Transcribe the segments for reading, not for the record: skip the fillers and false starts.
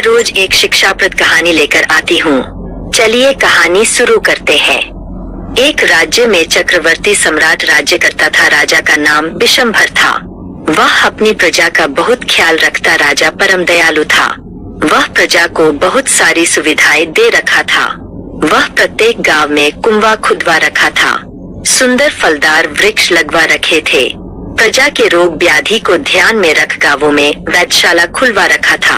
रोज एक शिक्षाप्रद कहानी लेकर आती हूँ। चलिए कहानी शुरू करते हैं। एक राज्य में चक्रवर्ती सम्राट राज्य करता था। राजा का नाम बिशंभर था। वह अपनी प्रजा का बहुत ख्याल रखता राजा परम दयालु था। वह प्रजा को बहुत सारी सुविधाएं दे रखा था। वह प्रत्येक गांव में कुआं खुदवा रखा था। सुंदर फलदार वृक्ष लगवा रखे थे। प्रजा के रोग व्याधि को ध्यान में रख गांवों में वैधशाला खुलवा रखा था।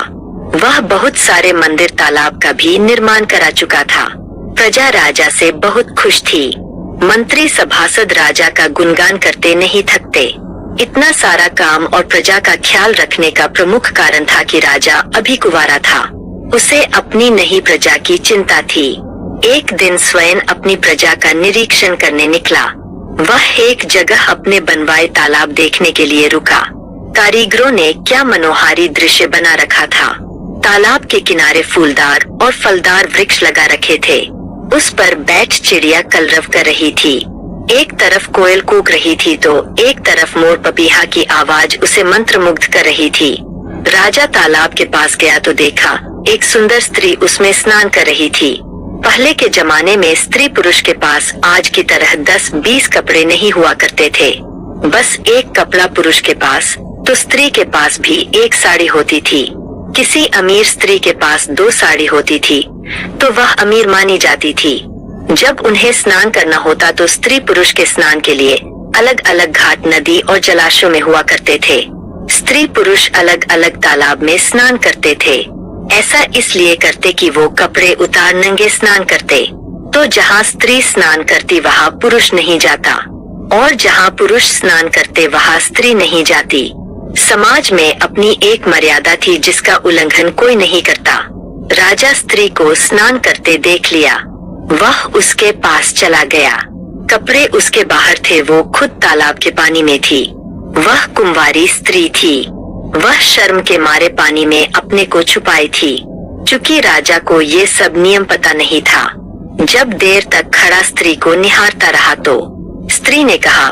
वह बहुत सारे मंदिर तालाब का भी निर्माण करा चुका था। प्रजा राजा से बहुत खुश थी। मंत्री सभासद राजा का गुणगान करते नहीं थकते। इतना सारा काम और प्रजा का ख्याल रखने का प्रमुख कारण था कि राजा अभी कुंवारा था। उसे अपनी नहीं प्रजा की चिंता थी। एक दिन स्वयं अपनी प्रजा का निरीक्षण करने निकला। वह एक जगह अपने बनवाए तालाब देखने के लिए रुका। कारीगरों ने क्या मनोहारी दृश्य बना रखा था। तालाब के किनारे फूलदार और फलदार वृक्ष लगा रखे थे। उस पर बैठ चिड़िया कलरव कर रही थी। एक तरफ कोयल कूक रही थी तो एक तरफ मोर पपीहा की आवाज उसे मंत्रमुग्ध कर रही थी। राजा तालाब के पास गया तो देखा एक सुंदर स्त्री उसमें स्नान कर रही थी। पहले के जमाने में स्त्री पुरुष के पास आज की तरह 10-20 कपड़े नहीं हुआ करते थे। बस एक कपड़ा पुरुष के पास तो स्त्री के पास भी एक साड़ी होती थी। किसी अमीर स्त्री के पास 2 साड़ी होती थी तो वह अमीर मानी जाती थी। जब उन्हें स्नान करना होता तो स्त्री पुरुष के स्नान के लिए अलग अलग घाट नदी और जलाशयों में हुआ करते थे। स्त्री पुरुष अलग अलग तालाब में स्नान करते थे। ऐसा इसलिए करते कि वो कपड़े उतार नंगे स्नान करते। तो जहाँ स्त्री स्नान करती वहाँ पुरुष नहीं जाता और जहाँ पुरुष स्नान करते वहाँ स्त्री नहीं जाती। समाज में अपनी एक मर्यादा थी जिसका उल्लंघन कोई नहीं करता। राजा स्त्री को स्नान करते देख लिया। वह उसके पास चला गया। कपड़े उसके बाहर थे, वो खुद तालाब के पानी में थी। वह कुंवारी स्त्री थी। वह शर्म के मारे पानी में अपने को छुपाई थी। चूंकि राजा को ये सब नियम पता नहीं था। जब देर तक खड़ा स्त्री को निहारता रहा तो स्त्री ने कहा,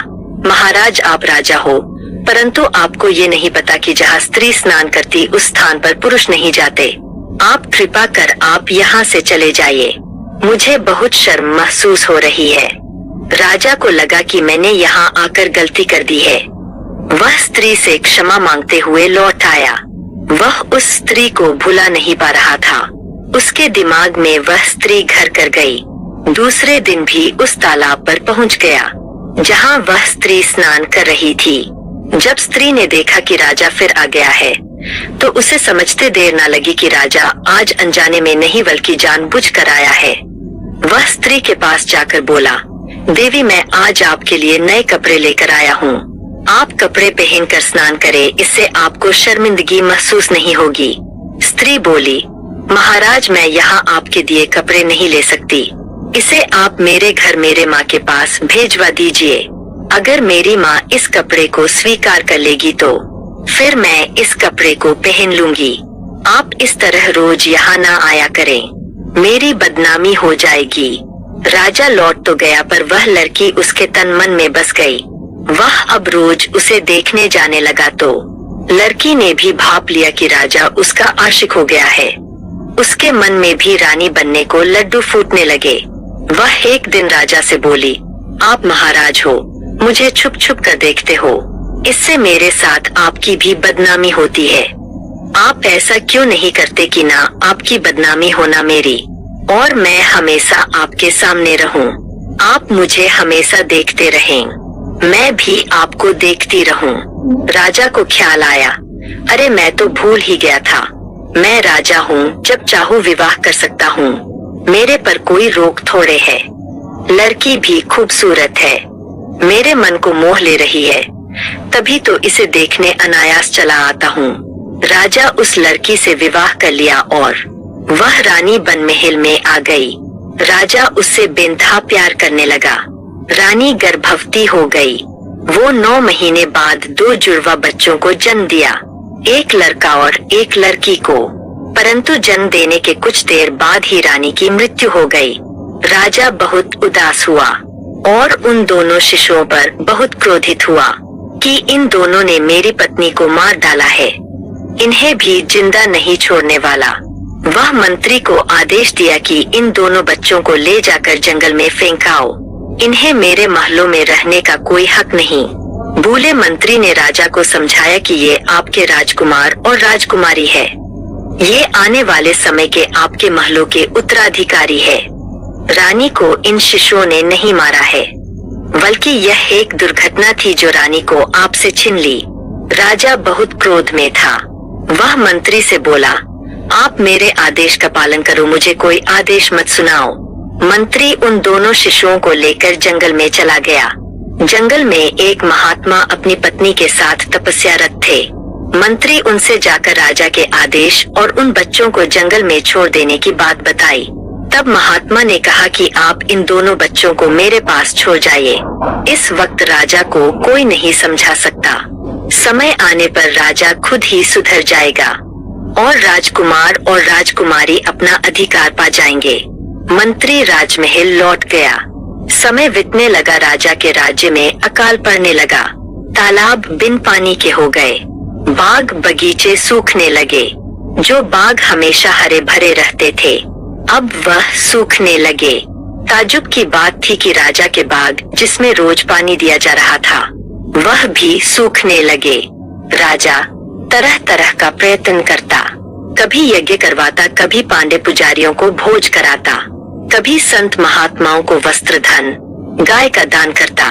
महाराज आप राजा हो, परंतु आपको ये नहीं पता कि जहाँ स्त्री स्नान करती उस स्थान पर पुरुष नहीं जाते। आप कृपा कर आप यहाँ से चले जाइए। मुझे बहुत शर्म महसूस हो रही है। राजा को लगा कि मैंने यहाँ आकर गलती कर दी है। वह स्त्री से क्षमा मांगते हुए लौट आया। वह उस स्त्री को भुला नहीं पा रहा था। उसके दिमाग में वह स्त्री घर कर गई। दूसरे दिन भी उस तालाब पर पहुंच गया जहां वह स्त्री स्नान कर रही थी। जब स्त्री ने देखा कि राजा फिर आ गया है तो उसे समझते देर न लगी कि राजा आज अनजाने में नहीं बल्कि जानबूझकर आया है। वह स्त्री के पास जाकर बोला, देवी मैं आज आपके लिए नए कपड़े लेकर आया हूँ। आप कपड़े पहनकर स्नान करें, इससे आपको शर्मिंदगी महसूस नहीं होगी। स्त्री बोली, महाराज मैं यहाँ आपके दिए कपड़े नहीं ले सकती। इसे आप मेरे घर मेरे माँ के पास भेजवा दीजिए। अगर मेरी माँ इस कपड़े को स्वीकार कर लेगी तो फिर मैं इस कपड़े को पहन लूंगी। आप इस तरह रोज यहाँ ना आया करें, मेरी बदनामी हो जाएगी। राजा लौट तो गया पर वह लड़की उसके तन मन में बस गई। वह अब रोज उसे देखने जाने लगा तो लड़की ने भी भाप लिया कि राजा उसका आशिक हो गया है। उसके मन में भी रानी बनने को लड्डू फूटने लगे। वह एक दिन राजा से बोली, आप महाराज हो, मुझे छुप छुप कर देखते हो, इससे मेरे साथ आपकी भी बदनामी होती है। आप ऐसा क्यों नहीं करते कि ना आपकी बदनामी होना मेरी और मैं हमेशा आपके सामने रहूं। आप मुझे हमेशा देखते रहें, मैं भी आपको देखती रहूं। राजा को ख्याल आया, अरे मैं तो भूल ही गया था, मैं राजा हूँ, जब चाहूँ विवाह कर सकता हूँ, मेरे पर कोई रोक थोड़े है। लड़की भी खूबसूरत है, मेरे मन को मोह ले रही है, तभी तो इसे देखने अनायास चला आता हूँ। राजा उस लड़की से विवाह कर लिया और वह रानी बन महल में आ गई। राजा उससे बेइंतहा प्यार करने लगा। रानी गर्भवती हो गई। वो 9 महीने बाद 2 जुड़वा बच्चों को जन्म दिया, एक लड़का और एक लड़की को। परंतु जन्म देने के कुछ देर बाद ही रानी की मृत्यु हो गई। राजा बहुत उदास हुआ और उन दोनों शिशुओं पर बहुत क्रोधित हुआ कि इन दोनों ने मेरी पत्नी को मार डाला है, इन्हें भी जिंदा नहीं छोड़ने वाला। वह मंत्री को आदेश दिया कि इन दोनों बच्चों को ले जाकर जंगल में फेंकाओ। इन्हें मेरे महलों में रहने का कोई हक नहीं। बूढ़े मंत्री ने राजा को समझाया कि ये आपके राजकुमार और राजकुमारी है। ये आने वाले समय के आपके महलों के उत्तराधिकारी है। रानी को इन शिशुओं ने नहीं मारा है, बल्कि यह एक दुर्घटना थी जो रानी को आपसे छीन ली। राजा बहुत क्रोध में था। वह मंत्री से बोला, आप मेरे आदेश का पालन करो, मुझे कोई आदेश मत सुनाओ। मंत्री उन दोनों शिशुओं को लेकर जंगल में चला गया। जंगल में एक महात्मा अपनी पत्नी के साथ तपस्यारत थे। मंत्री उनसे जाकर राजा के आदेश और उन बच्चों को जंगल में छोड़ देने की बात बताई। तब महात्मा ने कहा कि आप इन दोनों बच्चों को मेरे पास छोड़ जाइए। इस वक्त राजा को कोई नहीं समझा सकता। समय आने पर राजा खुद ही सुधर जाएगा और राजकुमार और राजकुमारी अपना अधिकार पा जाएंगे। मंत्री राजमहल लौट गया। समय बीतने लगा। राजा के राज्य में अकाल पड़ने लगा। तालाब बिन पानी के हो गए। बाग बगीचे सूखने लगे। जो बाग हमेशा हरे भरे रहते थे, अब वह सूखने लगे। ताज्जुब की बात थी कि राजा के बाग, जिसमें रोज पानी दिया जा रहा था, वह भी सूखने लगे। राजा तरह तरह का प्रयत्न करता, कभी यज्ञ करवाता, कभी पांडे पुजारियों को भोज कराता, कभी संत महात्माओं को वस्त्र धन गाय का दान करता,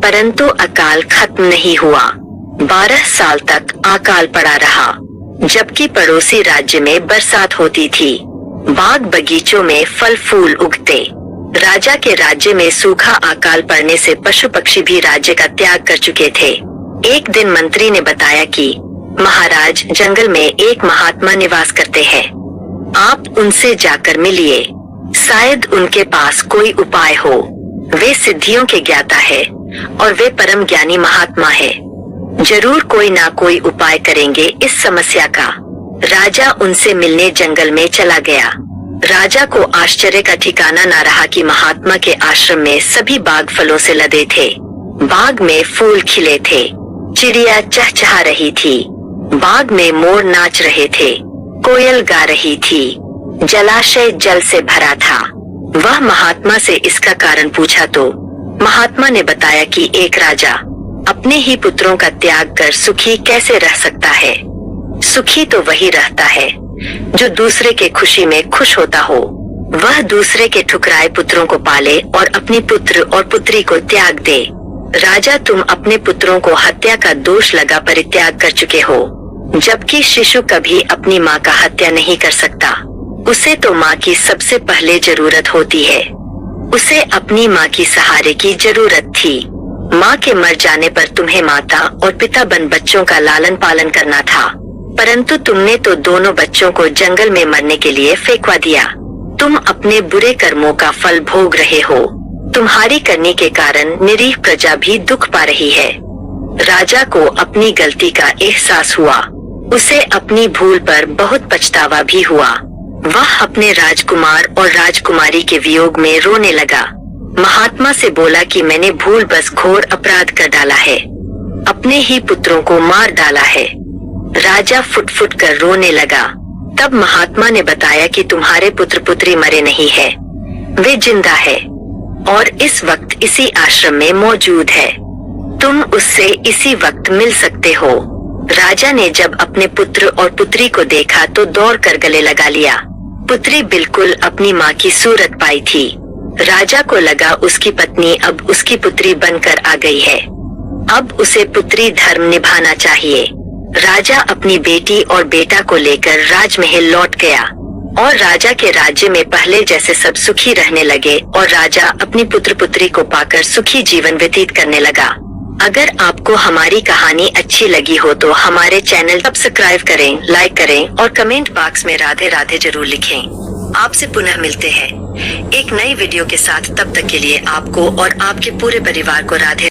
परंतु अकाल खत्म नहीं हुआ। 12 साल तक अकाल पड़ा रहा, जबकि पड़ोसी राज्य में बरसात होती थी। बाग बगीचों में फल फूल उगते। राजा के राज्य में सूखा अकाल पड़ने से पशु पक्षी भी राज्य का त्याग कर चुके थे। एक दिन मंत्री ने बताया कि महाराज, जंगल में एक महात्मा निवास करते हैं, आप उनसे जाकर मिलिए। शायद उनके पास कोई उपाय हो। वे सिद्धियों के ज्ञाता है और वे परम ज्ञानी महात्मा है। जरूर कोई ना कोई उपाय करेंगे इस समस्या का। राजा उनसे मिलने जंगल में चला गया। राजा को आश्चर्य का ठिकाना न रहा कि महात्मा के आश्रम में सभी बाग फलों से लदे थे। बाग में फूल खिले थे, चिड़िया चहचहा रही थी, बाग में मोर नाच रहे थे, कोयल गा रही थी, जलाशय जल से भरा था। वह महात्मा से इसका कारण पूछा तो महात्मा ने बताया कि एक राजा अपने ही पुत्रों का त्याग कर सुखी कैसे रह सकता है। सुखी तो वही रहता है जो दूसरे के खुशी में खुश होता हो। वह दूसरे के ठुकराए पुत्रों को पाले और अपनी पुत्र और पुत्री को त्याग दे। राजा, तुम अपने पुत्रों को हत्या का दोष लगा परित्याग कर चुके हो, जबकि शिशु कभी अपनी माँ का हत्या नहीं कर सकता। उसे तो माँ की सबसे पहले जरूरत होती है। उसे अपनी माँ की सहारे की जरूरत थी। माँ के मर जाने पर तुम्हें माता और पिता बन बच्चों का लालन पालन करना था, परंतु तुमने तो दोनों बच्चों को जंगल में मरने के लिए फेंकवा दिया। तुम अपने बुरे कर्मों का फल भोग रहे हो। तुम्हारी करने के कारण निरीह प्रजा भी दुख पा रही है। राजा को अपनी गलती का एहसास हुआ। उसे अपनी भूल पर बहुत पछतावा भी हुआ। वह अपने राजकुमार और राजकुमारी के वियोग में रोने लगा। महात्मा से बोला कि मैंने भूल बस घोर अपराध कर डाला है, अपने ही पुत्रों को मार डाला है। राजा फुट फुट कर रोने लगा। तब महात्मा ने बताया कि तुम्हारे पुत्र पुत्री मरे नहीं है, वे जिंदा है और इस वक्त इसी आश्रम में मौजूद है। तुम उससे इसी वक्त मिल सकते हो। राजा ने जब अपने पुत्र और पुत्री को देखा तो दौड़ कर गले लगा लिया। पुत्री बिल्कुल अपनी माँ की सूरत पाई थी। राजा को लगा उसकी पत्नी अब उसकी पुत्री बनकर आ गई है, अब उसे पुत्री धर्म निभाना चाहिए। राजा अपनी बेटी और बेटा को लेकर राजमहल लौट गया और राजा के राज्य में पहले जैसे सब सुखी रहने लगे और राजा अपनी पुत्र पुत्री को पाकर सुखी जीवन व्यतीत करने लगा। अगर आपको हमारी कहानी अच्छी लगी हो तो हमारे चैनल सब्सक्राइब करें, लाइक करें और कमेंट बॉक्स में राधे राधे जरूर लिखें। आपसे पुनः मिलते हैं एक नई वीडियो के साथ। तब तक के लिए आपको और आपके पूरे परिवार को राधे